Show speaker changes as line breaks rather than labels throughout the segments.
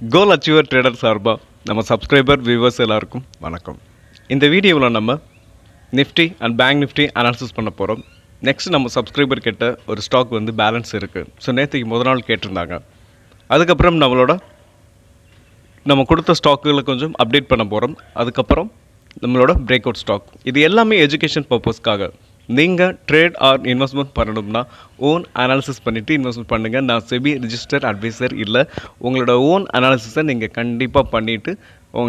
கோல் achiever trader சார்பாக நம்ம subscriber viewers எல்லாருக்கும் வணக்கம். இந்த வீடியோவில் நம்ம Nifty and bank Nifty analysis பண்ண போகிறோம். நெக்ஸ்ட் நம்ம சப்ஸ்கிரைபர் கிட்ட ஒரு ஸ்டாக் வந்து பேலன்ஸ் இருக்குது. ஸோ நேற்றுக்கு முதல் நாள் கேட்டிருந்தாங்க. அதுக்கப்புறம் நம்ம கொடுத்த ஸ்டாக்குகளை கொஞ்சம் அப்டேட் பண்ண போகிறோம். அதுக்கப்புறம் நம்மளோட பிரேக் அவுட் ஸ்டாக், இது எல்லாமே எஜுகேஷன் பர்பஸ்க்காக. நீங்கள் ட்ரேட் ஆர் இன்வெஸ்ட்மெண்ட் பண்ணணும்னா ஓன் அனாலிசிஸ் பண்ணிவிட்டு இன்வெஸ்ட்மெண்ட் பண்ணுங்கள். நான் செபி ரிஜிஸ்டர் அட்வைசர் இல்லை. உங்களோட ஓன் அனாலிசிஸை நீங்கள் கண்டிப்பாக பண்ணிவிட்டு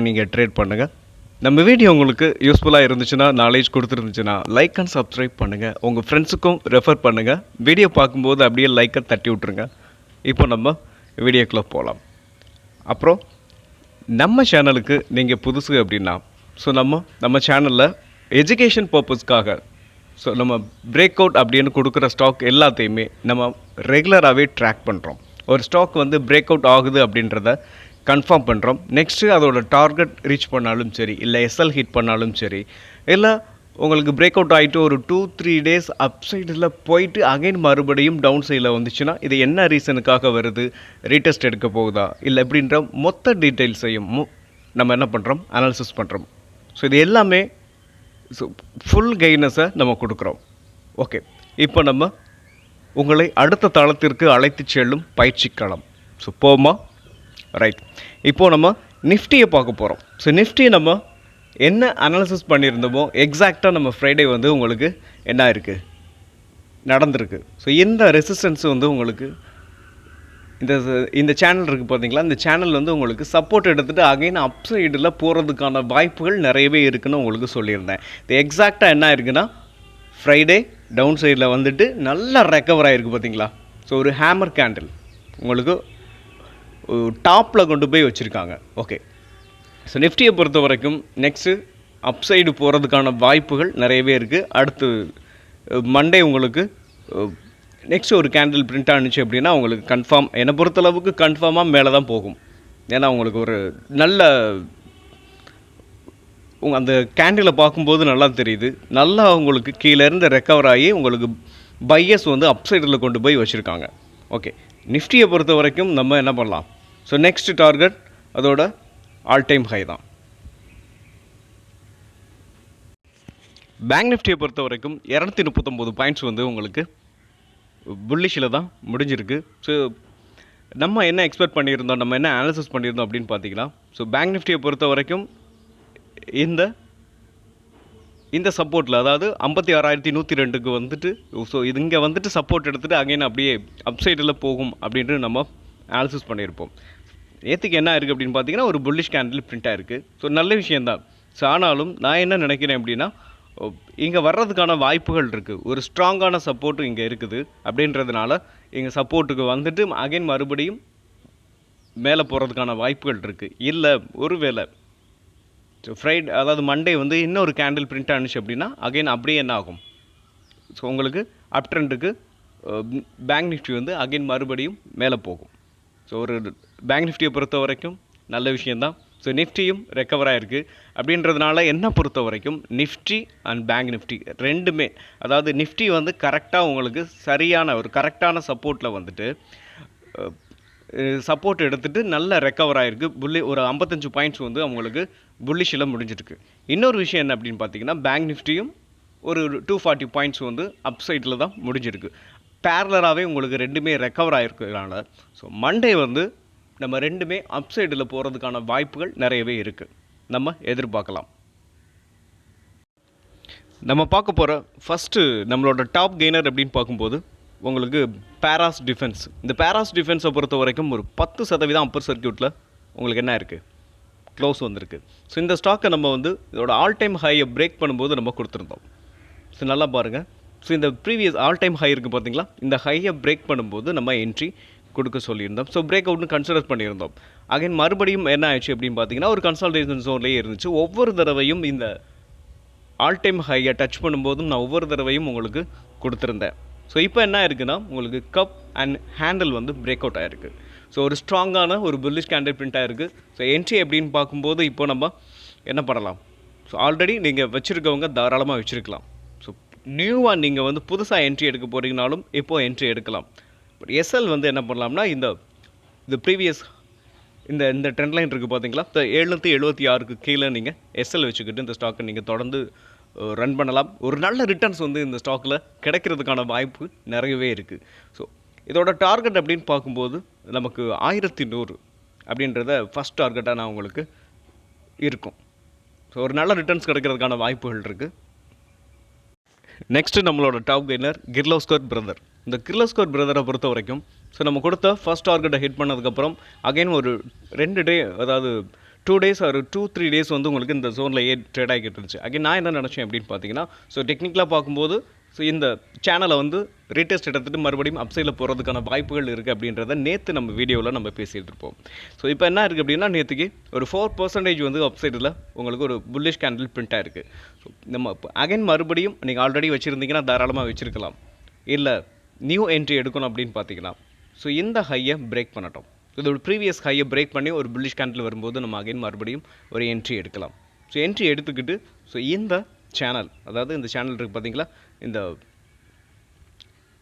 நீங்கள் ட்ரேட் பண்ணுங்கள். நம்ம வீடியோ உங்களுக்கு யூஸ்ஃபுல்லாக இருந்துச்சுன்னா, நாலேஜ் கொடுத்துருந்துச்சுன்னா லைக் அண்ட் சப்ஸ்கிரைப் பண்ணுங்கள். உங்கள் ஃப்ரெண்ட்ஸுக்கும் ரெஃபர் பண்ணுங்கள். வீடியோ பார்க்கும்போது அப்படியே லைக்கை தட்டி விட்ருங்க. இப்போ நம்ம வீடியோக்குள்ளே போகலாம். அப்புறம் நம்ம சேனலுக்கு நீங்கள் புதுசு அப்படின்னா, ஸோ நம்ம சேனலில் எஜுகேஷன் பர்பஸ்க்காக நம்ம பிரேக் அவுட் அப்படின்னு கொடுக்குற ஸ்டாக் எல்லாத்தையுமே நம்ம ரெகுலராகவே ட்ராக் பண்ணுறோம். ஒரு ஸ்டாக் வந்து பிரேக் அவுட் ஆகுது அப்படின்றத கன்ஃபார்ம் பண்ணுறோம். நெக்ஸ்ட்டு அதோட டார்கெட் ரீச் பண்ணாலும் சரி, இல்லை எஸ்எல் ஹிட் பண்ணாலும் சரி, இல்லை உங்களுக்கு பிரேக் அவுட் ஆகிட்டு ஒரு 2-3 டேஸ் அப் சைடில் போயிட்டு அகைன் மறுபடியும் டவுன் சைடில் வந்துச்சுன்னா, இது என்ன ரீசனுக்காக வருது, ரீடெஸ்ட் எடுக்க போகுதா, இல்லை எப்படின்ற மொத்த டீட்டெயில்ஸையும் நம்ம என்ன பண்ணுறோம், அனாலிசிஸ் பண்ணுறோம். ஸோ இது எல்லாமே ஃபுல் கெய்னஸை நம்ம கொடுக்குறோம். ஓகே, இப்போ நம்ம உங்களை அடுத்த தளத்திற்கு அழைத்து செல்லும் பயிற்சிக்களம். ஸோ போமா ரைட். இப்போது நம்ம நிஃப்டியை பார்க்க போகிறோம். ஸோ நிஃப்டி நம்ம என்ன அனாலிசிஸ் பண்ணியிருந்தோமோ எக்ஸாக்டாக நம்ம ஃப்ரைடே வந்து உங்களுக்கு என்ன இருக்குது, நடந்திருக்கு. ஸோ இந்த ரெசிஸ்டன்ஸ் வந்து உங்களுக்கு இந்த சேனல் இருக்குது பார்த்தீங்களா, இந்த சேனல் வந்து உங்களுக்கு சப்போர்ட் எடுத்துகிட்டு அகைன் அப் சைடில் போகிறதுக்கான வாய்ப்புகள் நிறையவே இருக்குதுன்னு உங்களுக்கு சொல்லியிருந்தேன். இது எக்ஸாக்டாக என்ன இருக்குன்னா, ஃப்ரைடே டவுன் சைடில் வந்துட்டு நல்லா ரெக்கவர் ஆகிருக்கு பார்த்தீங்களா. ஸோ ஒரு ஹேமர் கேண்டில் உங்களுக்கு டாப்பில் கொண்டு போய் வச்சுருக்காங்க. ஓகே, ஸோ நிஃப்டியை பொறுத்த வரைக்கும் நெக்ஸ்ட்டு அப் சைடு போகிறதுக்கான வாய்ப்புகள் நிறையவே இருக்குது. அடுத்து மண்டே உங்களுக்கு நெக்ஸ்ட் ஒரு கேண்டில் பிரிண்ட் ஆனிச்சு அப்படின்னா உங்களுக்கு கன்ஃபார்ம், என்னை பொறுத்தளவுக்கு கன்ஃபார்மாக மேலே தான் போகும். ஏன்னா உங்களுக்கு ஒரு நல்ல அந்த கேண்டிலை பார்க்கும்போது நல்லா தெரியுது. நல்லா உங்களுக்கு கீழேருந்து ரெக்கவர் ஆகி உங்களுக்கு பையஸ் வந்து அப் சைடில் கொண்டு போய் வச்சுருக்காங்க. ஓகே, நிஃப்டியை பொறுத்த வரைக்கும் நம்ம என்ன பண்ணலாம், ஸோ நெக்ஸ்ட் டார்கெட் அதோட ஆல் டைம் ஹை தான். பேங்க் நிஃப்டியை பொறுத்த வரைக்கும் 239 பாயிண்ட்ஸ் வந்து உங்களுக்கு புல்லிஷில் தான் முடிஞ்சிருக்கு. ஸோ நம்ம என்ன எக்ஸ்பெக்ட் பண்ணியிருந்தோம், நம்ம என்ன அனாலிசிஸ் பண்ணியிருந்தோம் அப்படின்னு பார்த்தீங்கன்னா, ஸோ பேங்க் நிஃப்டியை பொறுத்த வரைக்கும் இந்த சப்போர்ட்டில், அதாவது 56,102க்கு வந்துட்டு, ஸோ இது இங்கே வந்துட்டு சப்போர்ட் எடுத்துகிட்டு அகைன் அப்படியே அப்சைடில் போகும் அப்படின்ட்டு நம்ம அனாலிசிஸ் பண்ணியிருப்போம். ஏற்றுக்கு என்ன இருக்குது அப்படின்னு பார்த்தீங்கன்னா, ஒரு புல்லிஷ் கேண்டில் பிரிண்ட் ஆகிருக்கு. ஸோ நல்ல விஷயந்தான். ஸோ ஆனாலும் நான் என்ன நினைக்கிறேன் அப்படின்னா, இங்கே வர்றதுக்கான வாய்ப்புகள் இருக்குது. ஒரு ஸ்ட்ராங்கான சப்போர்ட்டும் இங்கே இருக்குது. அப்படின்றதுனால இங்கே சப்போர்ட்டுக்கு வந்துட்டு அகைன் மறுபடியும் மேலே போகிறதுக்கான வாய்ப்புகள் இருக்குது. இல்லை ஒருவேளை ஃப்ரைடே, அதாவது மண்டே வந்து இன்னொரு கேண்டில் பிரிண்ட் ஆனிச்சு அப்படின்னா அகைன் அப்படியே என்ன ஆகும், ஸோ உங்களுக்கு அப் ட்ரெண்டுக்கு பேங்க் நிஃப்டி வந்து அகைன் மறுபடியும் மேலே போகும். ஸோ ஒரு பேங்க் நிஃப்டியை பொறுத்த வரைக்கும் நல்ல விஷயந்தான். ஸோ நிஃப்டியும் ரெக்கவர் ஆகிருக்கு. அப்படின்றதுனால என்ன பொறுத்த வரைக்கும் நிஃப்டி அண்ட் பேங்க் நிஃப்டி ரெண்டுமே, அதாவது நிஃப்டி வந்து கரெக்டாக உங்களுக்கு சரியான ஒரு கரெக்டான சப்போர்ட்டில் வந்துட்டு சப்போர்ட் எடுத்துகிட்டு நல்ல ரெக்கவர் ஆகிருக்கு. ஒரு 55 பாயிண்ட்ஸ் வந்து அவங்களுக்கு புல்லிஷில் முடிஞ்சிருக்கு. இன்னொரு விஷயம் என்ன அப்படின்னு பார்த்தீங்கன்னா, பேங்க் நிஃப்டியும் ஒரு 240 பாயிண்ட்ஸ் வந்து அப் சைடில் தான் முடிஞ்சிருக்கு. பேரலராகவே உங்களுக்கு ரெண்டுமே ரெக்கவர் ஆகிருக்கிறதுனால ஸோ மண்டே வந்து நம்ம ரெண்டுமே அப் சைடில் போகிறதுக்கான வாய்ப்புகள் நிறையவே இருக்குது, நம்ம எதிர்பார்க்கலாம். நம்ம பார்க்க போகிற ஃபஸ்ட்டு நம்மளோட டாப் கெய்னர் அப்படின்னு பார்க்கும்போது உங்களுக்கு பேராஸ் டிஃபென்ஸ். இந்த பேராஸ் டிஃபென்ஸை பொறுத்த வரைக்கும் ஒரு 10% அப்பர் சர்க்கியூட்டில் உங்களுக்கு என்ன இருக்குது, க்ளோஸ் வந்திருக்கு. ஸோ இந்த ஸ்டாக்கை நம்ம வந்து இதோட ஆல் டைம் ஹையை பிரேக் பண்ணும்போது நம்ம கொடுத்துருந்தோம். ஸோ நல்லா பாருங்கள். ஸோ இந்த ப்ரீவியஸ் ஆல் டைம் ஹை இருக்குது பார்த்தீங்களா, இந்த ஹையை பிரேக் பண்ணும்போது நம்ம என்ட்ரி கொடுக்க சொல்லியிருந்தோம். ஸோ பிரேக் அவுட்னு கன்சிடர் பண்ணியிருந்தோம். அகைன் மறுபடியும் என்ன ஆயிடுச்சு அப்படின்னு பார்த்தீங்கன்னா, ஒரு கன்சல்டேஷன் ஜோன்லேயே இருந்துச்சு. ஒவ்வொரு தடவையும் இந்த ஆல் டைம் ஹையை டச் பண்ணும்போதும் நான் ஒவ்வொரு தடவையும் உங்களுக்கு கொடுத்துருந்தேன். ஸோ இப்போ என்ன இருக்குன்னா, உங்களுக்கு கப் அண்ட் ஹேண்டில் வந்து பிரேக் அவுட் ஆகிருக்கு. ஸோ ஒரு ஸ்ட்ராங்கான ஒரு புல்லிஷ் கேண்டில் பிரிண்ட் ஆகிருக்கு. ஸோ என்ட்ரி எப்படின்னு பார்க்கும்போது இப்போ நம்ம என்ன பண்ணலாம், ஸோ ஆல்ரெடி நீங்கள் வச்சுருக்கவங்க தாராளமாக வச்சுருக்கலாம். ஸோ நியூவாக நீங்கள் வந்து புதுசாக என்ட்ரி எடுக்க போகிறீங்கனாலும் இப்போது என்ட்ரி எடுக்கலாம். பட் எஸ்எல் வந்து என்ன பண்ணலாம்னா, இந்த ப்ரீவியஸ் இந்த இந்த ட்ரெண்ட் லைன் இருக்குது பார்த்தீங்களா, இந்த 776க்கு கீழே நீங்கள் எஸ்எல் வச்சுக்கிட்டு இந்த ஸ்டாக்கை நீங்கள் தொடர்ந்து ரன் பண்ணலாம். ஒரு நல்ல ரிட்டர்ன்ஸ் வந்து இந்த ஸ்டாக்கில் கிடைக்கிறதுக்கான வாய்ப்பு நிறையவே இருக்குது. ஸோ இதோட டார்கெட் அப்படின்னு பார்க்கும்போது நமக்கு 1100 அப்படின்றத ஃபஸ்ட் டார்கெட்டாக நான் உங்களுக்கு இருக்கும். ஸோ ஒரு நல்ல ரிட்டர்ன்ஸ் கிடைக்கிறதுக்கான வாய்ப்புகள் இருக்குது. நெக்ஸ்ட்டு நம்மளோட டாப் கெய்னர் கிர்லோஸ்கர் பிரதர். இந்த கிர்லோஸ்கர் பிரதரை பொறுத்த வரைக்கும் ஸோ நம்ம கொடுத்த ஃபஸ்ட் டார்கெட்டை ஹிட் பண்ணதுக்கப்புறம் அகைன் ஒரு 2 டே, அதாவது 2 டேஸ் ஒரு 2-3 டேஸ் வந்து உங்களுக்கு இந்த ஜோனில் ட்ரேட் ஆகிட்டு இருந்துச்சு. அகைன் நான் என்ன நினச்சேன் அப்படின்னு பார்த்தீங்கன்னா, ஸோ டெக்னிக்கலாக பார்க்கும்போது ஸோ இந்த சேனலை வந்து ரீடெஸ்ட் எடுத்துகிட்டு மறுபடியும் அப்சைடில் போகிறதுக்கான வாய்ப்புகள் இருக்குது அப்படின்றத நேற்று நம்ம வீடியோவில் நம்ம பேசிகிட்டு இருப்போம். ஸோ இப்போ என்ன இருக்குது அப்படின்னா, நேற்றுக்கு ஒரு 4% வந்து அப்சைடில் உங்களுக்கு ஒரு புல்லிஷ் கேண்டில் பிரிண்ட் ஆகிருக்கு. ஸோ நம்ம அகைன் மறுபடியும் நீங்கள் ஆல்ரெடி வச்சுருந்தீங்கன்னா தாராளமாக வச்சுருக்கலாம். இல்லை நியூ என்ட்ரி எடுக்கணும் அப்படின்னு பார்த்தீங்கன்னா, ஸோ இந்த ஹையை பிரேக் பண்ணட்டும். இதோட ப்ரீவியஸ் ஹையை பிரேக் பண்ணி ஒரு புல்லிஷ் கேண்டில் வரும்போது நம்ம அகைன் மறுபடியும் ஒரு என்ட்ரி எடுக்கலாம். ஸோ என்ட்ரி எடுத்துக்கிட்டு ஸோ இந்த சேனல், அதாவது இந்த சேனல் இருக்குது பார்த்தீங்களா, இந்த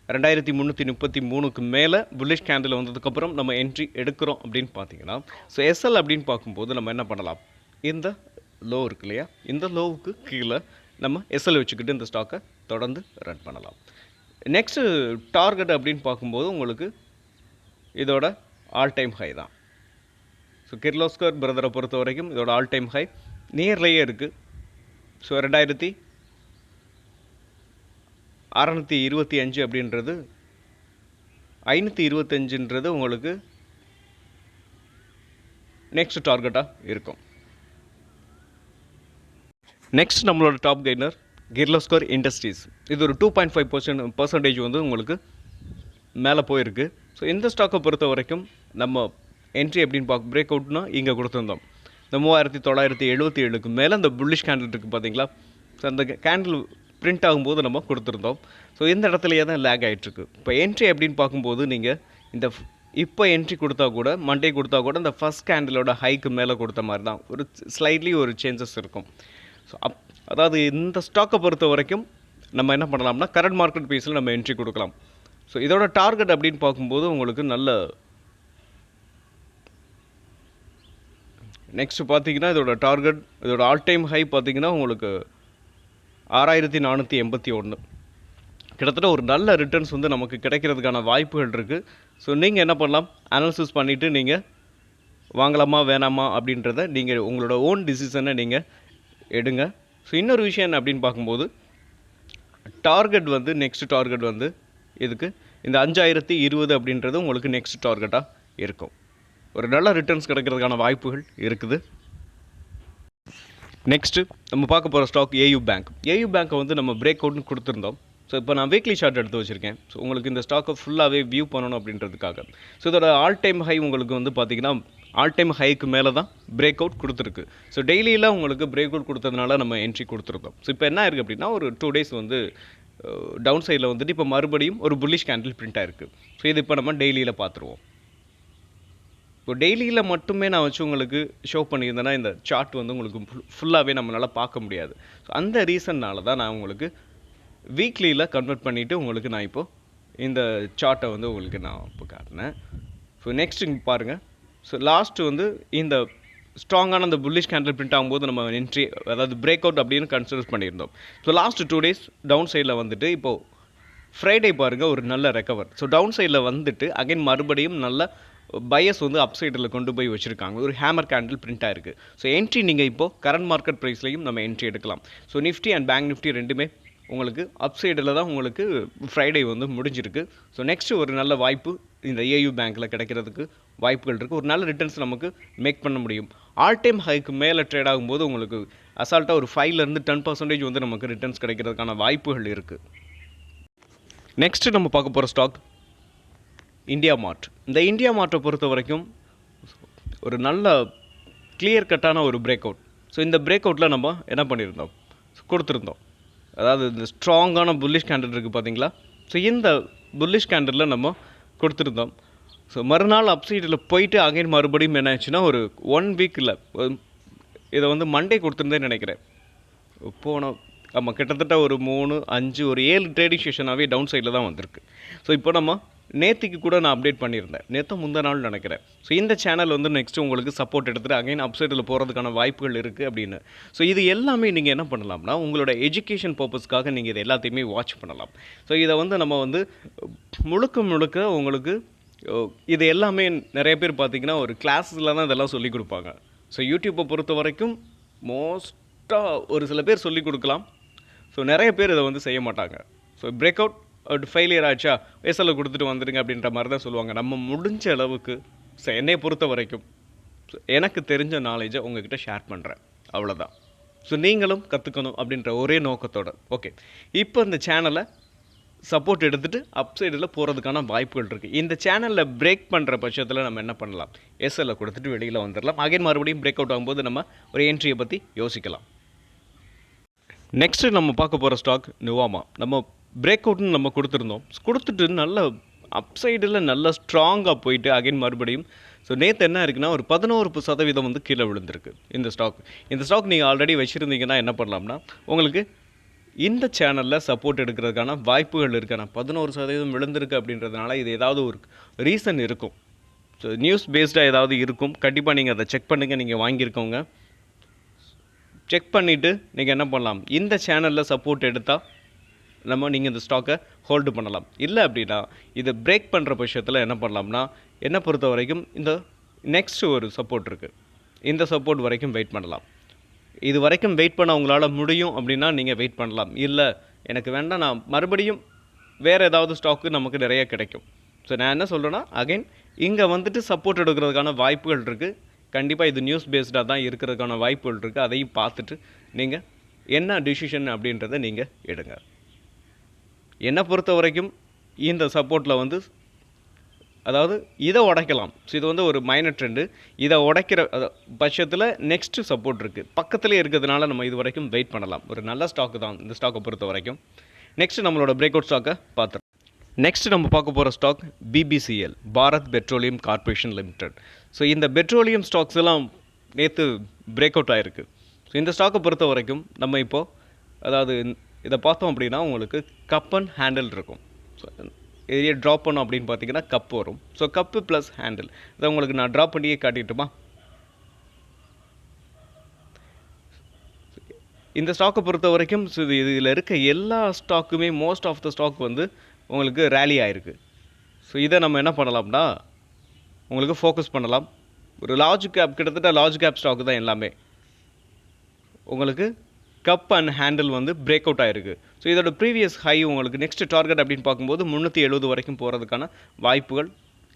2333க்கு மேலே புல்லிஷ் கேண்டில் வந்ததுக்கப்புறம் நம்ம என்ட்ரி எடுக்கிறோம் அப்படின்னு பார்த்தீங்கன்னா, ஸோ எஸ்எல் அப்படின்னு பார்க்கும்போது நம்ம என்ன பண்ணலாம், இந்த லோ இருக்கு இல்லையா, இந்த லோவுக்கு கீழே நம்ம எஸ்எல் வச்சுக்கிட்டு இந்த ஸ்டாக்கை தொடர்ந்து ரன் பண்ணலாம். நெக்ஸ்ட்டு டார்கெட் அப்படின்னு பார்க்கும்போது உங்களுக்கு இதோட ஆல் டைம் ஹை தான். ஸோ கிர்லோஸ்கர் பிரதரை பொறுத்த வரைக்கும் இதோட ஆல் டைம் ஹை நியர்லேயே இருக்குது. ஸோ 2625 அப்படின்றது 525ன்றது உங்களுக்கு நெக்ஸ்ட் டார்கெட்டாக இருக்கும். நெக்ஸ்ட் நம்மளோட டாப் கெய்னர் கிர்லோஸ்கர் இண்டஸ்ட்ரீஸ். இது ஒரு 2.5% வந்து உங்களுக்கு மேலே போயிருக்கு. ஸோ இந்த ஸ்டாக்கை பொறுத்த வரைக்கும் நம்ம என்ட்ரி எப்படின்னு பிரேக் அவுட்னா இங்கே கொடுத்துருந்தோம். இந்த 3977க்கு மேலே அந்த புல்லிஷ் கேண்டில் இருக்குது பார்த்தீங்களா, ஸோ அந்த கேண்டில் பிரிண்ட் ஆகும்போது நம்ம கொடுத்துருந்தோம். ஸோ இந்த இடத்துலையே தான் லேக் ஆகிட்டுருக்கு. இப்போ என்ட்ரி அப்படின்னு பார்க்கும்போது நீங்கள் இந்த இப்போ என்ட்ரி கொடுத்தா கூட, மண்டே கொடுத்தா கூட இந்த ஃபஸ்ட் கேண்டிலோட ஹைக்கு மேலே கொடுத்த மாதிரி தான் ஒரு ஸ்லைட்லி ஒரு சேஞ்சஸ் இருக்கும். ஸோ அதாவது இந்த ஸ்டாக்கை பொறுத்த வரைக்கும் நம்ம என்ன பண்ணலாம்னா கரண்ட் மார்க்கெட் ப்ரைஸில் நம்ம என்ட்ரி கொடுக்கலாம். ஸோ இதோட டார்கெட் அப்படின்னு பார்க்கும்போது உங்களுக்கு நல்ல நெக்ஸ்ட் பார்த்தீங்கன்னா இதோட டார்கெட், இதோட ஆல் டைம் ஹை பார்த்தீங்கன்னா உங்களுக்கு 6481. கிட்டத்தட்ட ஒரு நல்ல ரிட்டர்ன்ஸ் வந்து நமக்கு கிடைக்கிறதுக்கான வாய்ப்புகள் இருக்குது. ஸோ நீங்கள் என்ன பண்ணலாம், அனாலிசிஸ் பண்ணிவிட்டு நீங்கள் வாங்கலாமா வேணாமா அப்படின்றத நீங்கள் உங்களோட ஓன் டிசிஷனை நீங்கள் எடுங்க. ஸோ இன்னொரு விஷயம் என்ன அப்படின்னு பார்க்கும்போது டார்கெட் வந்து நெக்ஸ்ட் டார்கெட் வந்து இதுக்கு இந்த 5020 அப்படின்றது உங்களுக்கு நெக்ஸ்ட் டார்கெட்டாக இருக்கும். ஒரு நல்ல ரிட்டர்ன்ஸ் கிடைக்கிறதுக்கான வாய்ப்புகள் இருக்குது. நெக்ஸ்ட்டு நம்ம பார்க்க போகிற ஸ்டாக் ஏயு பேங்க். ஏயு பேங்க்கை வந்து நம்ம பிரேக் அவுட்னு கொடுத்துருந்தோம். ஸோ இப்போ நான் வீக்லி சார்ட் எடுத்து வச்சுருக்கேன். ஸோ உங்களுக்கு இந்த ஸ்டாக்கை ஃபுல்லாகவே வியூ பண்ணணும் அப்படின்றதுக்காக. ஸோ இதோட ஆல் டைம் ஹை உங்களுக்கு வந்து பார்த்திங்கன்னா ஆல் டைம் ஹைக்கு மேலே தான் பிரேக் அவுட் கொடுத்துருக்கு. ஸோ டெய்லியில் உங்களுக்கு பிரேக் அவுட் கொடுத்ததுனால நம்ம என்ட்ரி கொடுத்துருக்கோம். ஸோ இப்போ என்ன இருக்குது அப்படின்னா ஒரு 2 டேஸ் வந்து டவுன் சைடில் வந்துட்டு இப்போ மறுபடியும் ஒரு புல்லிஷ் கேண்டில் பிரிண்ட் ஆகிருக்கு. ஸோ இது இப்போ நம்ம டெய்லியில் பார்த்துருவோம். இப்போ டெய்லியில் மட்டுமே நான் வச்சு உங்களுக்கு ஷோ பண்ணியிருந்தேன்னா இந்த சார்ட் வந்து உங்களுக்கு ஃபுல்லாகவே நம்மளால் பார்க்க முடியாது. ஸோ அந்த ரீசன்னால் தான் நான் உங்களுக்கு வீக்லியில் கன்வெர்ட் பண்ணிவிட்டு உங்களுக்கு நான் இப்போது இந்த சார்ட்டை வந்து உங்களுக்கு நான் இப்போ காட்டினேன். ஸோ நெக்ஸ்ட் இங்கே பாருங்கள். ஸோ லாஸ்ட்டு வந்து இந்த ஸ்ட்ராங்கான அந்த புல்லிஷ் கேண்டில் பிரிண்ட் ஆகும்போது நம்ம என்ட்ரி, அதாவது பிரேக் அவுட் அப்படின்னு கன்சிடர் பண்ணியிருந்தோம். ஸோ லாஸ்ட் 2 டேஸ் டவுன் சைடில் வந்துட்டு இப்போது ஃப்ரைடே பாருங்கள் ஒரு நல்ல ரெக்கவர். ஸோ டவுன் சைடில் வந்துட்டு அகைன் மறுபடியும் நல்ல பையஸ் வந்து அப் சைடில் கொண்டு போய் வச்சுருக்காங்க. ஒரு ஹேமர் கேண்டில் பிரிண்ட் ஆகிருக்கு. ஸோ என்ட்ரி நீங்கள் இப்போது கரண்ட் மார்க்கெட் ப்ரைஸ்லையும் நம்ம என்ட்ரி எடுக்கலாம். So Nifty and bank Nifty ரெண்டுமே உங்களுக்கு அப் சைடில் தான் உங்களுக்கு ஃப்ரைடே வந்து முடிஞ்சிருக்கு. ஸோ நெக்ஸ்ட்டு ஒரு நல்ல வாய்ப்பு இந்த ஏயு பேங்க்கில் கிடைக்கிறதுக்கு வாய்ப்புகள் இருக்குது. ஒரு நல்ல ரிட்டர்ன்ஸ் நமக்கு மேக் பண்ண முடியும். ஆல் டைம் ஹைக்கு மேலே ட்ரேட் ஆகும்போது உங்களுக்கு அசால்ட்டாக ஒரு 5லேருந்து 10% வந்து நமக்கு ரிட்டர்ன்ஸ் கிடைக்கிறதுக்கான வாய்ப்புகள் இருக்குது. நெக்ஸ்ட்டு நம்ம பார்க்க போகிற ஸ்டாக் இந்தியா மார்ட். இந்த இந்தியா மார்ட்டை பொறுத்த வரைக்கும் ஒரு நல்ல கிளியர் கட்டான ஒரு பிரேக் அவுட். ஸோ இந்த பிரேக் அவுட்டில் நம்ம என்ன பண்ணியிருந்தோம், கொடுத்துருந்தோம். அதாவது இந்த ஸ்ட்ராங்கான புல்லிஷ் கேண்டில் இருக்குது பார்த்தீங்களா. ஸோ இந்த புல்லிஷ் கேண்டிலில் நம்ம கொடுத்துருந்தோம். ஸோ மறுநாள் அப்சைடில் போயிட்டு அகைன் மறுபடியும் என்ன ஆச்சுன்னா ஒரு 1 வீக்கில் இதை வந்து மண்டே கொடுத்துருந்தேன்னு நினைக்கிறேன். போன ஆமாம் கிட்டத்தட்ட ஒரு 3, 5, ஒரு 7 ட்ரேடிங் செஷனாகவே டவுன் சைடில் தான் வந்திருக்கு. ஸோ இப்போ நம்ம நேற்றுக்கு கூட நான் அப்டேட் பண்ணியிருந்தேன், நேற்று முந்தின நாள் நினைக்கிறேன். ஸோ இந்த சேனல் வந்து நெக்ஸ்ட்டு உங்களுக்கு சப்போர்ட் எடுத்துகிட்டு அகைன் அப்சைடில் போகிறதுக்கான வாய்ப்புகள் இருக்குது அப்படின்னு. ஸோ இது எல்லாமே நீங்கள் என்ன பண்ணலாம்னா உங்களோட எஜுகேஷன் பர்பஸ்க்காக நீங்கள் இது எல்லாத்தையுமே வாட்ச் பண்ணலாம். ஸோ இதை வந்து நம்ம வந்து முழுக்க முழுக்க உங்களுக்கு இது எல்லாமே நிறைய பேர் பார்த்திங்கன்னா ஒரு கிளாஸில் தான் இதெல்லாம் சொல்லிக் கொடுப்பாங்க. ஸோ யூடியூப்பை பொறுத்த வரைக்கும் மோஸ்ட்டாக ஒரு சில பேர் சொல்லிக் கொடுக்கலாம். ஸோ நிறைய பேர் இதை வந்து செய்ய மாட்டாங்க. ஸோ பிரேக் அவுட் ஃபெயிலியர் ஆச்சா எஸ்எல்ல கொடுத்துட்டு வந்துடுங்க அப்படின்ற மாதிரி தான் சொல்லுவாங்க. நம்ம முடிஞ்ச அளவுக்கு என்னை பொறுத்த வரைக்கும் எனக்கு தெரிஞ்ச நாலேஜை உங்ககிட்ட ஷேர் பண்ணுறேன், அவ்வளோதான். ஸோ நீங்களும் கற்றுக்கணும் அப்படின்ற ஒரே நோக்கத்தோடு. ஓகே, இப்போ இந்த சேனலை சப்போர்ட் எடுத்துகிட்டு அப்சைடில் போகிறதுக்கான வாய்ப்புகள் இருக்குது. இந்த சேனலில் பிரேக் பண்ணுற பட்சத்தில் நம்ம என்ன பண்ணலாம், எஸ்எல்ல கொடுத்துட்டு வெளியில் வந்துடலாம். அகைன் மறுபடியும் பிரேக் அவுட் ஆகும்போது நம்ம ஒரு என்ட்ரியை பற்றி யோசிக்கலாம். நெக்ஸ்ட்டு நம்ம பார்க்க போகிற ஸ்டாக் நுவாமா. நம்ம பிரேக் அவுட்னு நம்ம கொடுத்துட்டு நல்ல அப்சைடில் நல்லா ஸ்ட்ராங்காக போயிட்டு அகைன் மறுபடியும் ஸோ நேற்று என்ன இருக்குன்னா ஒரு 11% வந்து கீழே விழுந்திருக்கு இந்த ஸ்டாக் நீங்கள் ஆல்ரெடி வச்சுருந்தீங்கன்னா என்ன பண்ணலாம்னா உங்களுக்கு இந்த சேனலில் சப்போர்ட் எடுக்கிறதுக்கான வாய்ப்புகள் இருக்குது. ஆனால் 11% விழுந்திருக்கு அப்படின்றதுனால இது ஏதாவது ஒரு ரீசன் இருக்கும். ஸோ நியூஸ் பேஸ்டாக ஏதாவது இருக்கும். கண்டிப்பாக நீங்கள் அதை செக் பண்ணுங்கள். நீங்கள் வாங்கியிருக்கோங்க செக் பண்ணிவிட்டு நீங்கள் என்ன பண்ணலாம், இந்த சேனலில் சப்போர்ட் எடுத்தால் நீங்கள் இந்த ஸ்டாக்கை ஹோல்டு பண்ணலாம். இல்லை அப்படின்னா இதை பிரேக் பண்ணுற பட்சத்தில் என்ன பண்ணலாம்னா என்னை பொறுத்த வரைக்கும் இந்த நெக்ஸ்ட்டு ஒரு சப்போர்ட் இருக்குது, இந்த சப்போர்ட் வரைக்கும் வெயிட் பண்ணலாம். இது வரைக்கும் வெயிட் பண்ண உங்களால் முடியும் அப்படின்னா நீங்கள் வெயிட் பண்ணலாம். இல்லை எனக்கு வேண்டாம், நான் மறுபடியும் வேறு ஏதாவது ஸ்டாக்கு நமக்கு நிறைய கிடைக்கும். ஸோ நான் என்ன சொல்கிறேன்னா அகைன் இங்கே வந்துட்டு சப்போர்ட் எடுக்கிறதுக்கான வாய்ப்புகள் இருக்குது. கண்டிப்பாக இது நியூஸ் பேஸ்டாக தான் இருக்கிறதுக்கான வாய்ப்புகள் இருக்குது. அதையும் பார்த்துட்டு நீங்கள் என்ன டிசிஷன் அப்படின்றத நீங்கள் எடுங்க. என்னை பொறுத்த வரைக்கும் இந்த சப்போர்ட்டில் வந்து அதாவது இதை உடைக்கலாம். ஸோ இது வந்து ஒரு மைனர் ட்ரெண்டு. இதை உடைக்கிற பட்சத்தில் நெக்ஸ்ட்டு சப்போர்ட் இருக்குது, பக்கத்துலேயே இருக்கிறதுனால நம்ம இது வரைக்கும் வெயிட் பண்ணலாம். ஒரு நல்ல ஸ்டாக்கு தான் இந்த ஸ்டாக்கை பொறுத்த வரைக்கும். நெக்ஸ்ட்டு நம்மளோட பிரேக் அவுட் ஸ்டாக்கை பார்த்துருவோம். நெக்ஸ்ட்டு நம்ம பார்க்க போகிற stock BPCL, Bharat Petroleum Corporation Limited. So இந்த பெட்ரோலியம் ஸ்டாக்ஸ் எல்லாம் நேற்று பிரேக் அவுட் ஆகிருக்கு. ஸோ இந்த ஸ்டாக்கை பொறுத்த வரைக்கும் நம்ம இப்போது அதாவது இதை பார்த்தோம் அப்படின்னா உங்களுக்கு கப் அண்ட் ஹேண்டில் இருக்கும். ஸோ ஏரியா ட்ராப் பண்ணோம் அப்படின்னு பார்த்தீங்கன்னா கப் வரும். ஸோ கப்பு ப்ளஸ் ஹேண்டில் இதை உங்களுக்கு நான் ட்ராப் பண்ணியே காட்டிட்டுமா. இந்த ஸ்டாக்கை பொறுத்த வரைக்கும் இதில் இருக்க எல்லா ஸ்டாக்குமே மோஸ்ட் ஆஃப் த ஸ்டாக் வந்து உங்களுக்கு ரேலி ஆகிருக்கு. ஸோ இதை நம்ம என்ன பண்ணலாம்னா உங்களுக்கு ஃபோக்கஸ் பண்ணலாம். ஒரு லார்ஜ் கேப், கிட்டத்தட்ட லார்ஜ் கேப் ஸ்டாக்கு தான் எல்லாமே. உங்களுக்கு கப் அண்ட் ஹேண்டில் வந்து பிரேக் அவுட் ஆகிருக்கு. ஸோ இதோட ப்ரீவியஸ் ஹை உங்களுக்கு நெக்ஸ்ட் டார்கெட் அப்படின்னு பார்க்கும்போது 370 வரைக்கும் போகிறதுக்கான வாய்ப்புகள்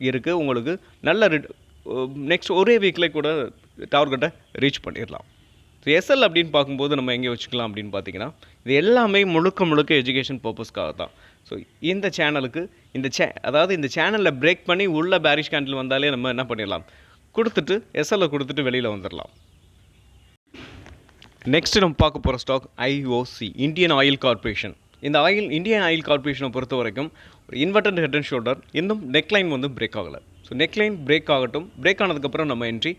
இருக்குது. உங்களுக்கு நல்ல நெக்ஸ்ட் ஒரே வீக்கில் கூட டார்கெட்டை ரீச் பண்ணிடலாம். ஸோ எஸ்எல் அப்படின்னு பார்க்கும்போது நம்ம எங்கே வச்சுக்கலாம் அப்படின்னு பார்த்தீங்கன்னா இது எல்லாமே முழுக்க எஜுகேஷன் பர்பஸ்க்காக தான். ஸோ இந்த சேனலுக்கு அதாவது இந்த சேனலில் பிரேக் பண்ணி உள்ள பேரிஷ் கேண்டில் வந்தாலே நம்ம என்ன பண்ணிடலாம், கொடுத்துட்டு எஸ்எல்லை கொடுத்துட்டு வெளியில் வந்துடலாம். நெக்ஸ்ட் நம்ம பார்க்க போகிற stock IOC, Indian Oil Corporation. இந்த இந்தியன் ஆயில் கார்பரேஷனை பொறுத்த வரைக்கும் ஒரு இன்வெர்டட் ஹெட் அண்ட் ஷோல்டர், இன்னும் நெக்லைன் வந்து பிரேக் ஆகலை. ஸோ நெக்லைன் பிரேக் ஆகட்டும். பிரேக் ஆனதுக்கப்புறம் நம்ம என்ட்ரி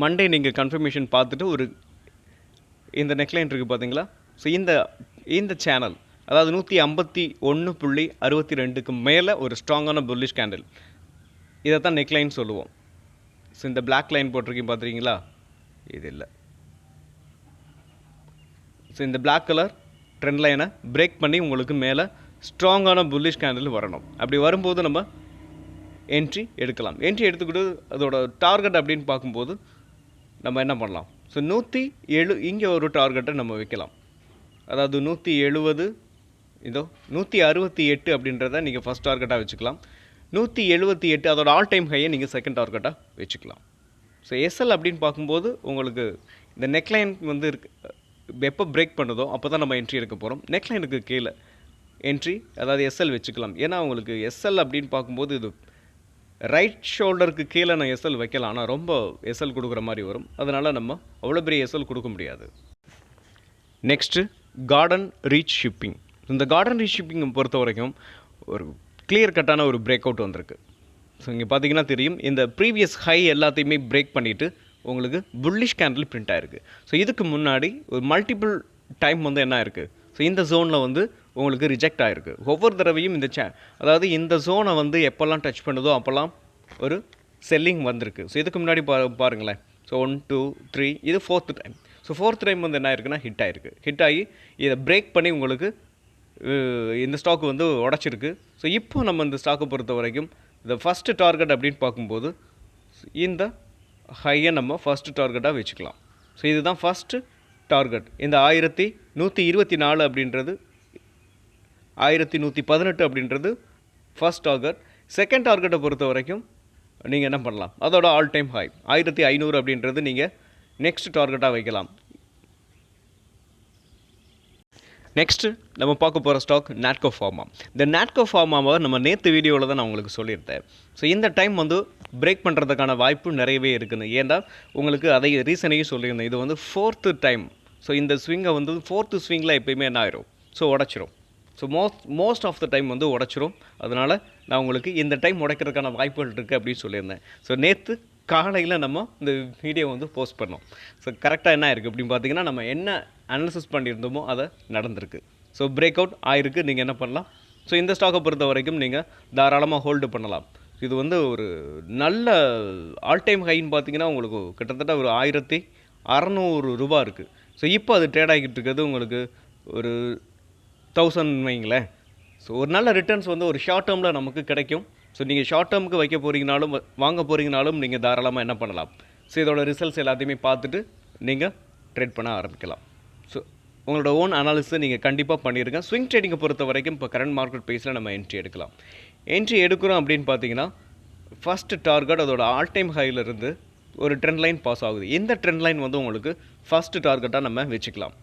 மண்டே நீங்கள் கன்ஃபர்மேஷன் பார்த்துட்டு ஒரு இந்த நெக்லைன் இருக்குது பார்த்தீங்களா. ஸோ இந்த சேனல் அதாவது 151.62க்கு மேலே ஒரு ஸ்ட்ராங்கான புல்லிஷ் கேண்டில், இதை தான் நெக்லைன் சொல்லுவோம். ஸோ இந்த பிளாக் லைன் போட்டிருக்கீங்க பார்த்துருக்கீங்களா, இது இல்லை. ஸோ இந்த பிளாக் கலர் ட்ரெண்ட் லைனை பிரேக் பண்ணி உங்களுக்கு மேலே ஸ்ட்ராங்கான புல்லிஷ் கேண்டில் வரணும். அப்படி வரும்போது நம்ம என்ட்ரி எடுக்கலாம். என்ட்ரி எடுத்துக்கிட்டு அதோட டார்கெட் அப்படின்னு பார்க்கும்போது நம்ம என்ன பண்ணலாம், ஸோ 107 இங்கே ஒரு டார்கெட்டை நம்ம வைக்கலாம். அதாவது 170, இதோ 168 அப்படின்றத நீங்கள் ஃபஸ்ட் டார்கெட்டாக வச்சுக்கலாம். 178 அதோட ஆல் டைம் ஹையை நீங்கள் செகண்ட் டார்கெட்டாக வச்சுக்கலாம். ஸோ எஸ்எல் அப்படின்னு பார்க்கும்போது உங்களுக்கு இந்த நெக்லைன் வந்து எப்போ பிரேக் பண்ணுதோ அப்போ தான் நம்ம என்ட்ரி எடுக்க போகிறோம். நெக்லைனுக்கு கீழே என்ட்ரி அதாவது எஸ்எல் வச்சுக்கலாம். ஏன்னா உங்களுக்கு எஸ்எல் அப்படின்னு பார்க்கும்போது இது ரைட் ஷோல்டருக்கு கீழே நான் எஸ்எல் வைக்கலாம், ஆனால் ரொம்ப எஸ்எல் கொடுக்குற மாதிரி வரும். அதனால் நம்ம அவ்வளோ பெரிய எஸ்எல் கொடுக்க முடியாது. Next garden reach shipping. இந்த கார்டன் ரீச் ஷிப்பிங்கை பொறுத்த வரைக்கும் ஒரு கிளியர் கட்டான ஒரு பிரேக் அவுட் வந்திருக்கு. ஸோ இங்கே பார்த்தீங்கன்னா தெரியும், இந்த ப்ரீவியஸ் ஹை எல்லாத்தையுமே பிரேக் பண்ணிவிட்டு உங்களுக்கு புல்லிஷ் கேண்டில் பிரிண்ட் ஆகிருக்கு. ஸோ இதுக்கு முன்னாடி ஒரு மல்டிபிள் டைம் வந்து என்ன இருக்குது, ஸோ இந்த ஜோனில் வந்து உங்களுக்கு ரிஜெக்ட் ஆகிருக்கு. ஒவ்வொரு தடவையும் இந்த அதாவது இந்த ஜோனை வந்து எப்போல்லாம் டச் பண்ணுதோ அப்போல்லாம் ஒரு செல்லிங் வந்திருக்கு. ஸோ இதுக்கு முன்னாடி பாருங்களேன். ஸோ 1 2 3 இது 4th time. So 4th time வந்து என்ன ஆயிருக்குன்னா ஹிட் ஆகிருக்கு. ஹிட் ஆகி இதை பிரேக் பண்ணி உங்களுக்கு இந்த ஸ்டாக் வந்து உடச்சிருக்கு. ஸோ இப்போ நம்ம இந்த ஸ்டாக்கை பொறுத்த வரைக்கும் இந்த ஃபஸ்ட்டு டார்கெட் அப்படின்னு பார்க்கும்போது இந்த ஹையை நம்ம ஃபஸ்ட்டு டார்கெட்டாக வச்சுக்கலாம். ஸோ இதுதான் ஃபஸ்ட்டு டார்கெட். இந்த 1124 அப்படின்றது 1118 அப்படின்றது ஃபஸ்ட் டார்கெட். செகண்ட் டார்கெட்டை பொறுத்த வரைக்கும் நீங்கள் என்ன பண்ணலாம், அதோட ஆல் டைம் ஹை 1500 அப்படின்றது நீங்கள் நெக்ஸ்ட் டார்கெட்டாக வைக்கலாம். நெக்ஸ்ட்டு நம்ம பார்க்க போகிற ஸ்டாக் நாட்கோ ஃபார்மா. இந்த நாட்கோ ஃபார்மாவை நம்ம நேற்று வீடியோவில் தான் நான் உங்களுக்கு சொல்லியிருந்தேன். ஸோ இந்த டைம் வந்து பிரேக் பண்ணுறதுக்கான வாய்ப்பு நிறையவே இருக்குதுன்னு. ஏன்னா உங்களுக்கு அதை ரீசனையும் சொல்லியிருந்தேன். இது வந்து 4th டைம். ஸோ இந்த ஸ்விங்கை வந்து 4th ஸ்விங்கில் எப்போயுமே என்ன ஆயிரும், ஸோ உடச்சிரும். So most of the time வந்து உடச்சிரும். அதனால் நான் உங்களுக்கு இந்த டைம் உடைக்கிறதுக்கான வாய்ப்புகள் இருக்குது அப்படின்னு சொல்லியிருந்தேன். ஸோ நேற்று காலையில் நம்ம இந்த வீடியோ வந்து போஸ்ட் பண்ணோம். ஸோ கரெக்டாக என்ன இருக்குது அப்படின்னு பார்த்தீங்கன்னா, நம்ம என்ன அனாலிசிஸ் பண்ணியிருந்தோமோ அதை நடந்திருக்கு. ஸோ பிரேக் அவுட் ஆயிருக்கு. நீங்கள் என்ன பண்ணலாம், ஸோ இந்த ஸ்டாக்கை பொறுத்த வரைக்கும் நீங்கள் தாராளமாக ஹோல்டு பண்ணலாம். இது வந்து ஒரு நல்ல ஆல் டைம் ஹைன்னு பார்த்தீங்கன்னா உங்களுக்கு கிட்டத்தட்ட ஒரு 1600 ரூபா இருக்குது. ஸோ இப்போ அது ட்ரேட் ஆகிட்டு இருக்கிறது உங்களுக்கு ஒரு 1000 வைங்களேன். ஸோ ஒரு நல்ல ரிட்டர்ன்ஸ் வந்து ஒரு ஷார்ட் டேர்மில் நமக்கு கிடைக்கும். ஸோ நீங்கள் ஷார்ட் டேர்முக்கு வைக்க போகிறீங்கனாலும் வாங்க போகிறீங்கனாலும் நீங்கள் தாராளமாக என்ன பண்ணலாம், ஸோ இதோட ரிசல்ட்ஸ் எல்லாத்தையுமே பார்த்துட்டு நீங்கள் ட்ரேட் பண்ண ஆரம்பிக்கலாம். ஸோ உங்களோட ஓன் அனாலிசிஸை நீங்கள் கண்டிப்பாக பண்ணியிருக்கேன். ஸ்விங் ட்ரேடிங்கை பொறுத்த வரைக்கும் இப்போ கரண்ட் மார்க்கெட் ப்ரைஸில் நம்ம என்ட்ரி எடுக்கலாம். என்ட்ரி எடுக்கிறோம் அப்படின்னு பார்த்தீங்கன்னா ஃபஸ்ட்டு டார்கெட் அதோட ஆல் டைம் ஹையிலிருந்து ஒரு ட்ரெண்ட் லைன் பாஸ் ஆகுது. இந்த ட்ரெண்ட் லைன் வந்து உங்களுக்கு ஃபஸ்ட்டு டார்கெட்டாக நம்ம வச்சுக்கலாம்.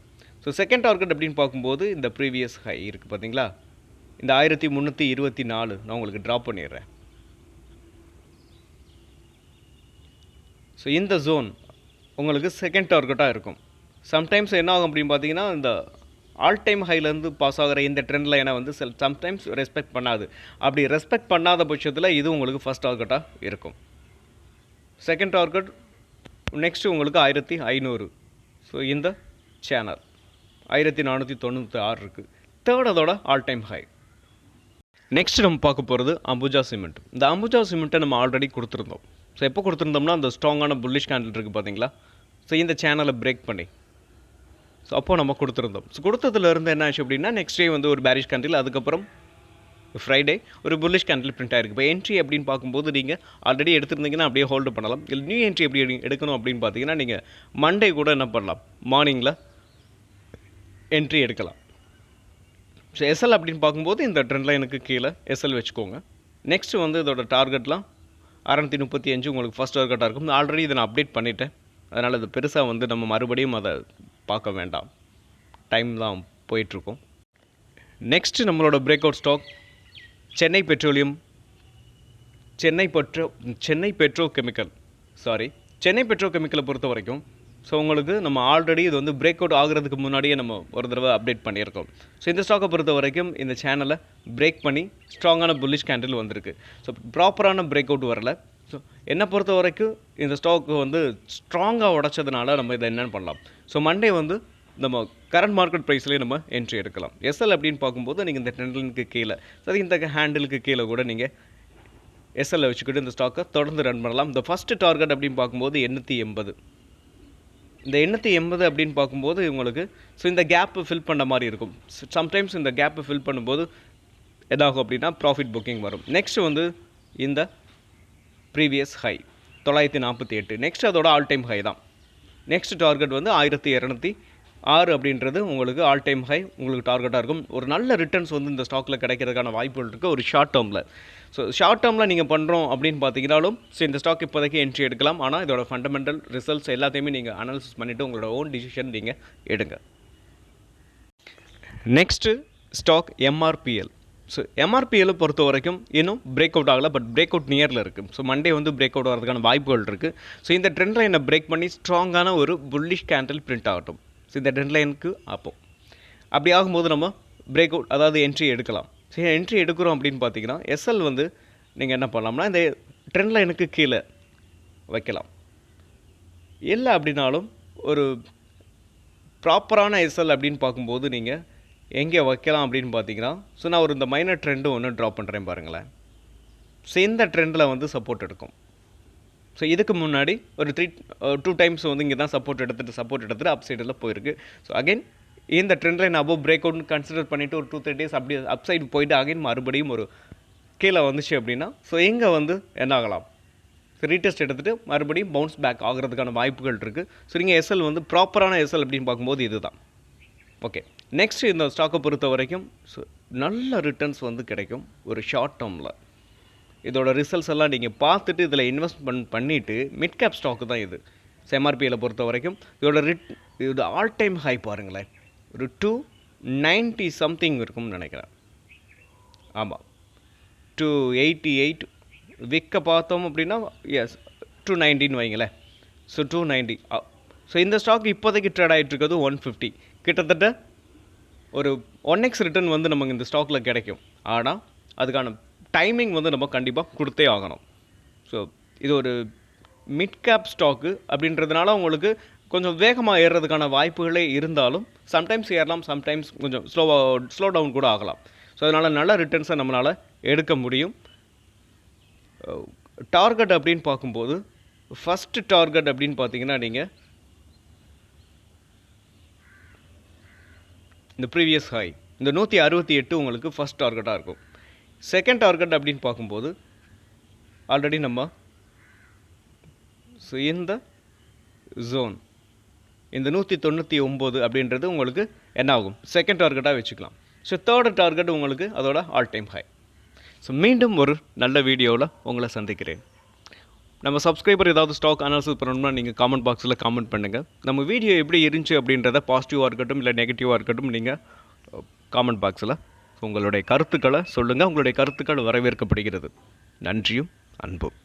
ஸோ செகண்ட் டார்கெட் அப்படின்னு பார்க்கும்போது இந்த ப்ரீவியஸ் ஹை இருக்குது பார்த்தீங்களா, இந்த 1324 நான் உங்களுக்கு ட்ராப் பண்ணிடுறேன். ஸோ இந்த ஜோன் உங்களுக்கு செகண்ட் டார்கெட்டாக இருக்கும். சம்டைம்ஸ் என்ன ஆகும் அப்படின்னு பார்த்தீங்கன்னா, இந்த ஆல் டைம் ஹைலேருந்து பாஸ் ஆகிற இந்த ட்ரெண்ட் லைனை வந்து சம்டைம்ஸ் ரெஸ்பெக்ட் பண்ணாது. அப்படி ரெஸ்பெக்ட் பண்ணாத பட்சத்தில் இது உங்களுக்கு ஃபஸ்ட் டார்கெட்டாக இருக்கும். செகண்ட் டார்கெட் நெக்ஸ்ட்டு உங்களுக்கு 1500. ஸோ இந்த சேனல் 1496 இருக்குது. தேர்ட் அதோட ஆல் டைம் ஹை. நெக்ஸ்ட் நம்ம பார்க்க போகிறது அம்புஜா சிமெண்ட். இந்த அம்புஜா சிமெண்ட்டை நம்ம ஆல்ரெடி கொடுத்துருந்தோம். ஸோ எப்போ கொடுத்துருந்தோம்னா அந்த ஸ்ட்ராங்கான புல்லிஷ் கேண்டில் இருக்குது பார்த்தீங்களா, ஸோ இந்த சேனலை பிரேக் பண்ணி ஸோ அப்போது நம்ம கொடுத்துருந்தோம். ஸோ கொடுத்ததுலேருந்து என்ன ஆச்சு அப்படின்னா, நெக்ஸ்ட் டே வந்து ஒரு பேரிஷ் கேண்டில், அதுக்கப்புறம் ஃப்ரைடே ஒரு புல்லிஷ் கேண்டில் பிரிண்ட் ஆகிருக்கு. இப்போ என்ட்ரி அப்படின்னு பார்க்கும்போது நீங்கள் ஆல்ரெடி எடுத்துருந்தீங்கன்னா அப்படியே ஹோல்டு பண்ணலாம். இல்லை நியூ என்ட்ரி எப்படி எடுக்கணும் அப்படின்னு பார்த்தீங்கன்னா, நீங்கள் மண்டே கூட என்ன பண்ணலாம், மார்னிங்கில் என்ட்ரி எடுக்கலாம். ஸோ எஸ்எல் அப்படின்னு பார்க்கும்போது இந்த ட்ரெண்ட் லைனுக்கு கீழே எஸ்எல் வச்சுக்கோங்க. நெக்ஸ்ட்டு வந்து இதோட டார்கெட்லாம் 635 உங்களுக்கு ஃபஸ்ட் டார்கெட்டாக இருக்கும். ஆல்ரெடி இதை நான் அப்டேட் பண்ணிட்டேன். அதனால் இது பெருசாக வந்து நம்ம மறுபடியும் அதை பார்க்க வேண்டாம், டைம் தான் போயிட்டுருக்கோம். நெக்ஸ்ட்டு நம்மளோட break out stock Chennai petro கெமிக்கலை பொறுத்த வரைக்கும் ஸோ உங்களுக்கு நம்ம ஆல்ரெடி இது வந்து பிரேக் அவுட் ஆகிறதுக்கு முன்னாடியே நம்ம ஒரு தடவை அப்டேட் பண்ணியிருக்கோம். ஸோ இந்த ஸ்டாக்கை பொறுத்த வரைக்கும் இந்த சேனலை பிரேக் பண்ணி ஸ்ட்ராங்கான புல்லிஷ் கேண்டில் வந்திருக்கு. ஸோ ப்ராப்பரான பிரேக் அவுட் வரல. ஸோ என்னை பொறுத்த வரைக்கும் இந்த ஸ்டாக்கு வந்து ஸ்ட்ராங்காக உடச்சதுனால நம்ம இதை என்னென்னு பண்ணலாம், ஸோ மண்டே வந்து நம்ம கரண்ட் மார்க்கெட் ப்ரைஸ்லேயே நம்ம என்ட்ரி எடுக்கலாம். எஸ்எல் அப்படின்னு பார்க்கும்போது நீங்கள் இந்த ட்ரெண்ட்லைனுக்கு கீழே, சரி இந்த ஹேண்டிலுக்கு கீழே கூட நீங்கள் எஸ்எல்லை வச்சுக்கிட்டு இந்த ஸ்டாக்கை தொடர்ந்து ரன் பண்ணலாம். இந்த ஃபஸ்ட்டு டார்கெட் அப்படின்னு பார்க்கும்போது 880. இந்த 880 அப்படின்னு பார்க்கும்போது உங்களுக்கு ஸோ இந்த கேப்பு ஃபில் பண்ண மாதிரி இருக்கும். சம்டைம்ஸ் இந்த கேப்பு ஃபில் பண்ணும்போது எதாகும் அப்படின்னா ப்ராஃபிட் புக்கிங் வரும். நெக்ஸ்ட்டு வந்து இந்த ப்ரீவியஸ் ஹை 948. நெக்ஸ்ட் அதோட ஆல் டைம் ஹை தான். நெக்ஸ்ட் டார்கெட் வந்து 1206 அப்படின்றது உங்களுக்கு ஆல் டைம் ஹை உங்களுக்கு டார்கெட்டாக இருக்கும். ஒரு நல்ல ரிட்டர்ன்ஸ் வந்து இந்த ஸ்டாக்கில் கிடைக்கிறதுக்கான வாய்ப்புகள் இருக்குது ஒரு ஷார்ட் டேர்மில். ஸோ ஷார்ட் டேர்மில் நீங்கள் பண்ணுறோம் அப்படின்னு பார்த்தீங்கன்னாலும் ஸோ இந்த ஸ்டாக் இப்போதைக்கு என்ட்ரி எடுக்கலாம். ஆனால் இதோட ஃபண்டமெண்டல் ரிசல்ட்ஸ் எல்லாத்தையுமே நீங்கள் அனாலிசிஸ் பண்ணிவிட்டு உங்களோட ஓன் டிசிஷன் நீங்கள் எடுங்க. Next stock MRPL. ஸோ எம்ஆர்பிஎல்லை பொறுத்த வரைக்கும் இன்னும் பிரேக் அவுட் ஆகலை, பட் பிரேக் அவுட் நியரில் இருக்குது. ஸோ மண்டே வந்து பிரேக் அவுட் ஆகிறதுக்கான வாய்ப்புகள் இருக்குது. ஸோ இந்த ட்ரெண்ட் லைனை பிரேக் பண்ணி ஸ்ட்ராங்கான ஒரு புல்லிஷ் கேண்டில் பிரிண்ட் ஆகட்டும். ஸோ இந்த ட்ரெண்ட் லைனுக்கு அப்படி ஆகும்போது நம்ம பிரேக் அவுட் அதாவது என்ட்ரி எடுக்கலாம். ஸோ என்ட்ரி எடுக்கிறோம் அப்படின்னு பார்த்தீங்கன்னா எஸ்எல் வந்து நீங்கள் என்ன பண்ணலாம்னா இந்த ட்ரெண்ட் லைனுக்கு கீழே வைக்கலாம். இல்லை அப்படின்னாலும் ஒரு ப்ராப்பரான எஸ்எல் அப்படின்னு பார்க்கும்போது நீங்கள் எங்கே வைக்கலாம் அப்படின்னு பார்த்தீங்கன்னா, ஸோ நான் ஒரு இந்த மைனர் ட்ரெண்டு ஒன்று ட்ரா பண்ணுறேன் பாருங்களேன். ஸோ இந்த ட்ரெண்டில் வந்து சப்போர்ட் எடுக்கும். ஸோ இதுக்கு முன்னாடி ஒரு 2 டைம்ஸ் வந்து இங்கே தான் சப்போர்ட் எடுத்துகிட்டு அப் சைடில் போயிருக்கு. ஸோ அகைன் இந்த ட்ரெண்ட் லைன் அபோவ் பிரேக் அவுட்னு கன்சிடர் பண்ணிவிட்டு ஒரு 2-3 டேஸ் அப்படி அப் சைடு போயிட்டு அகைன் மறுபடியும் ஒரு கீழே வந்துச்சு அப்படின்னா, ஸோ இங்கே வந்து என்ன ஆகலாம், ஸோ ரீடெஸ்ட் எடுத்துகிட்டு மறுபடியும் பவுன்ஸ் பேக் ஆகிறதுக்கான வாய்ப்புகள் இருக்குது. ஸோ நீங்கள் எஸ்எல் வந்து ப்ராப்பரான எஸ்எல் அப்படின்னு பார்க்கும்போது இதுதான். ஓகே, நெக்ஸ்ட் இந்த ஸ்டாக்கை பொறுத்த வரைக்கும் ஸோ நல்ல ரிட்டர்ன்ஸ் வந்து கிடைக்கும் ஒரு ஷார்ட் டேர்மில். இதோட ரிசல்ட்ஸ் எல்லாம் நீங்கள் பார்த்துட்டு இதில் இன்வெஸ்ட்மெண்ட் பண்ணிவிட்டு மிட் கேப் ஸ்டாக்கு தான் இது. எம்ஆர்பியில் பொறுத்த வரைக்கும் இதோட ஆல் டைம் ஹை பாருங்களேன், ஒரு 290 சம்திங் இருக்கும்னு நினைக்கிறேன். ஆமாம், 288 விற்க பார்த்தோம் அப்படின்னா எஸ் 290ன்னு வைங்களேன். ஸோ 290. ஸோ இந்த ஸ்டாக் இப்போதைக்கு ட்ரேட் ஆகிட்டு இருக்கிறது 150. கிட்டத்தட்ட ஒரு 1x ரிட்டர்ன் வந்து நமக்கு இந்த ஸ்டாக்கில் கிடைக்கும். ஆனால் அதுக்கான டைமிங் வந்து நம்ம கண்டிப்பாக கொடுத்தே ஆகணும். ஸோ இது ஒரு மிட் கேப் ஸ்டாக்கு அப்படின்றதுனால உங்களுக்கு கொஞ்சம் வேகமாக ஏறுறதுக்கான வாய்ப்புகளே இருந்தாலும் சம்டைம்ஸ் ஏறலாம், சம்டைம்ஸ் கொஞ்சம் ஸ்லோ டவுன் கூட ஆகலாம். ஸோ அதனால் நல்ல ரிட்டர்ன்ஸை நம்மளால் எடுக்க முடியும். டார்கெட் அப்படின்னு பார்க்கும்போது ஃபஸ்ட்டு டார்கெட் அப்படின்னு பார்த்தீங்கன்னா நீங்கள் இந்த ப்ரீவியஸ் ஹை இந்த 168 உங்களுக்கு ஃபஸ்ட் டார்கெட்டாக இருக்கும். செகண்ட் டார்கெட் அப்படின்னு பார்க்கும்போது ஆல்ரெடி நம்ம ஸோ இந்த ஜோன் இந்த 199 அப்படின்றது உங்களுக்கு என்ன ஆகும், செகண்ட் டார்கெட்டாக வச்சுக்கலாம். ஸோ தேர்டு டார்கெட் உங்களுக்கு அதோட ஆல் டைம் ஹை. ஸோ மீண்டும் ஒரு நல்ல வீடியோவில் உங்களை சந்திக்கிறேன். நம்ம சப்ஸ்கிரைபர் ஏதாவது ஸ்டாக் அனாலிசிஸ் பண்ணணும்னா நீங்கள் காமெண்ட் பாக்ஸில் காமெண்ட் பண்ணுங்கள். நம்ம வீடியோ எப்படி இருந்துச்சு அப்படின்றத பாசிட்டிவாக இருக்கட்டும் இல்லை நெகட்டிவாக இருக்கட்டும் நீங்கள் காமெண்ட் பாக்ஸில் உங்களுடைய கருத்துக்களை சொல்லுங்கள். உங்களுடைய கருத்துக்கள் வரவேற்கப்படுகிறது. நன்றியும் அன்பும்.